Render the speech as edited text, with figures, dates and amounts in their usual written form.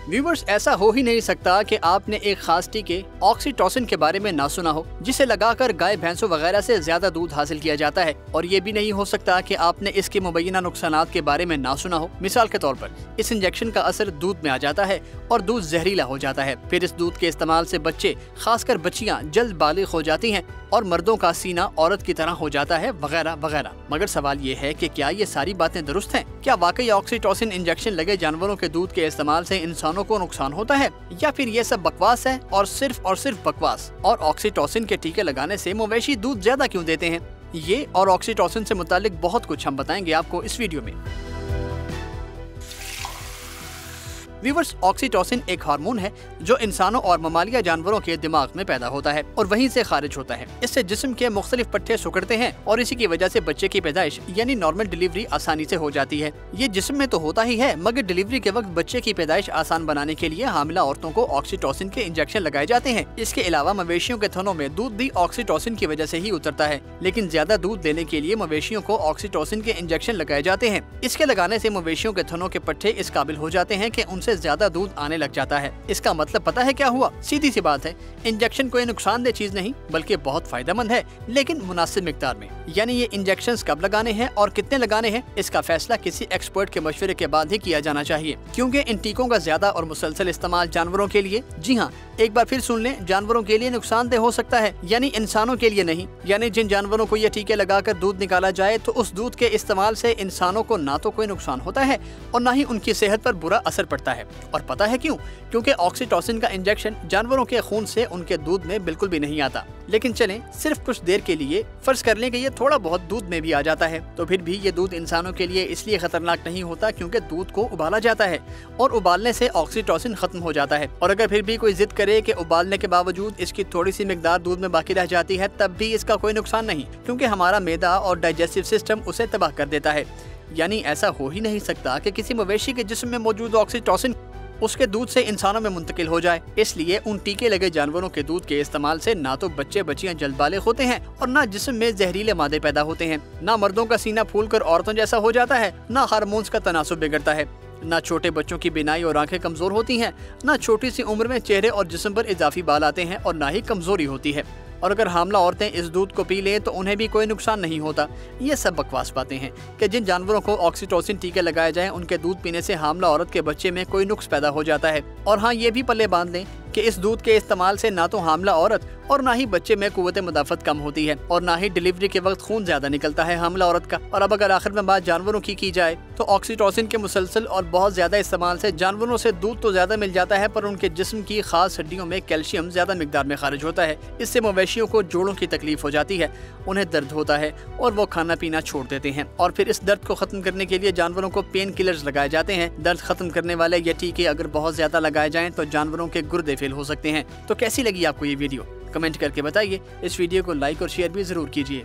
Viewers, ऐसा हो ही नहीं सकता कि आपने एक खास टीके ऑक्सीटोसिन के बारे में ना सुना हो, जिसे लगाकर गाय भैंसों वगैरह से ज्यादा दूध हासिल किया जाता है। और ये भी नहीं हो सकता कि आपने इसके मुबैना नुकसानात के बारे में ना सुना हो। मिसाल के तौर पर इस इंजेक्शन का असर दूध में आ जाता है और दूध जहरीला हो जाता है। फिर इस दूध के इस्तेमाल से बच्चे, खासकर बच्चियां, जल्द बालिग हो जाती हैं और मर्दों का सीना औरत की तरह हो जाता है, वगैरह वगैरह। मगर सवाल ये है कि क्या ये सारी बातें दुरुस्त हैं? क्या वाकई ऑक्सीटोसिन इंजेक्शन लगे जानवरों के दूध के इस्तेमाल से इंसानों को नुकसान होता है, या फिर ये सब बकवास है और सिर्फ बकवास? और ऑक्सीटोसिन के टीके लगाने से मवेशी दूध ज्यादा क्यों देते हैं? ये और ऑक्सीटोसिन से मुतालिक बहुत कुछ हम बताएंगे आपको इस वीडियो में। व्यूवर्स, ऑक्सीटोसिन एक हार्मोन है जो इंसानों और ममालिया जानवरों के दिमाग में पैदा होता है और वहीं से खारिज होता है। इससे जिस्म के मुख्तलिफ पट्टे सिकुड़ते हैं और इसी की वजह से बच्चे की पैदाइश यानी नॉर्मल डिलीवरी आसानी से हो जाती है। ये जिस्म में तो होता ही है, मगर डिलीवरी के वक्त बच्चे की पैदाइश आसान बनाने के लिए हामिला औरतों को ऑक्सीटोसिन के इंजेक्शन लगाए जाते हैं। इसके अलावा मवेशियों के थनों में दूध भी ऑक्सीटोसिन की वजह से ही उतरता है, लेकिन ज्यादा दूध देने के लिए मवेशियों को ऑक्सीटोसिन के इंजेक्शन लगाए जाते हैं। इसके लगाने से मवेशियों के थनों के पट्टे इस काबिल हो जाते हैं कि उनसे ज्यादा दूध आने लग जाता है। इसका मतलब पता है क्या हुआ? सीधी सी बात है, इंजेक्शन कोई नुकसानदेह चीज नहीं बल्कि बहुत फायदेमंद है, लेकिन मुनासिब मिकदार में। यानी ये इंजेक्शंस कब लगाने हैं और कितने लगाने हैं, इसका फैसला किसी एक्सपर्ट के मशवरे के बाद ही किया जाना चाहिए, क्योंकि इन टीकों का ज्यादा और मुसलसल इस्तेमाल जानवरों के लिए, जी हाँ, एक बार फिर सुन लें, जानवरों के लिए नुकसानदेह हो सकता है, यानी इंसानों के लिए नहीं। यानी जिन जानवरों को ये टीके लगाकर दूध निकाला जाए तो उस दूध के इस्तेमाल से इंसानों को ना तो कोई नुकसान होता है और ना ही उनकी सेहत पर बुरा असर पड़ता है। और पता है क्यों? क्योंकि ऑक्सीटोसिन का इंजेक्शन जानवरों के खून से उनके दूध में बिल्कुल भी नहीं आता। लेकिन चलें, सिर्फ कुछ देर के लिए फर्ज कर लें कि ये थोड़ा बहुत दूध में भी आ जाता है, तो फिर भी ये दूध इंसानों के लिए इसलिए खतरनाक नहीं होता क्योंकि दूध को उबाला जाता है और उबालने से ऑक्सीटोसिन खत्म हो जाता है। और अगर फिर भी कोई जिद करे कि उबालने के बावजूद इसकी थोड़ी सी मिकदार दूध में बाकी रह जाती है, तब भी इसका कोई नुकसान नहीं, क्योंकि हमारा मैदा और डाइजेस्टिव सिस्टम उसे तबाह कर देता है। यानी ऐसा हो ही नहीं सकता कि किसी मवेशी के जिस्म में मौजूद ऑक्सीटोसिन उसके दूध से इंसानों में मुंतकिल हो जाए। इसलिए उन टीके लगे जानवरों के दूध के इस्तेमाल से ना तो बच्चे बच्चियां जल्द बालिग होते हैं और ना जिस्म में जहरीले मादे पैदा होते हैं, ना मर्दों का सीना फूलकर औरतों जैसा हो जाता है, ना हार्मोन्स का तनासुब बिगड़ता है, ना छोटे बच्चों की बिनाई और आंखें कमजोर होती हैं, ना छोटी सी उम्र में चेहरे और जिस्म पर इजाफी बाल आते हैं और ना ही कमजोरी होती है। और अगर हामला औरतें इस दूध को पी लें तो उन्हें भी कोई नुकसान नहीं होता। ये सब बकवास बातें हैं कि जिन जानवरों को ऑक्सीटोसिन टीके लगाए जाएं उनके दूध पीने से हामला औरत के बच्चे में कोई नुक्स पैदा हो जाता है। और हाँ, ये भी पल्ले बांध लें कि इस दूध के इस्तेमाल से ना तो हामला औरत और ना ही बच्चे में कुव्वत मुदाफत कम होती है और ना ही डिलीवरी के वक्त खून ज्यादा निकलता है हामला औरत का। और अब अगर आखिर में बात जानवरों की जाए तो ऑक्सीटोसिन के मुसलसल और बहुत ज्यादा इस्तेमाल से जानवरों से दूध तो ज्यादा मिल जाता है, पर उनके जिस्म की खास हड्डियों में कैल्शियम ज्यादा मिकदार में खारिज होता है। इससे मवेशियों को जोड़ों की तकलीफ हो जाती है, उन्हें दर्द होता है और वो खाना पीना छोड़ देते हैं। और फिर इस दर्द को खत्म करने के लिए जानवरों को पेन किलर्स लगाए जाते हैं। दर्द खत्म करने वाले ये टीके अगर बहुत ज्यादा लगाए जाएं तो जानवरों के गुर्दे फेल हो सकते हैं। तो कैसी लगी आपको ये वीडियो? कमेंट करके बताइए। इस वीडियो को लाइक और शेयर भी जरूर कीजिए।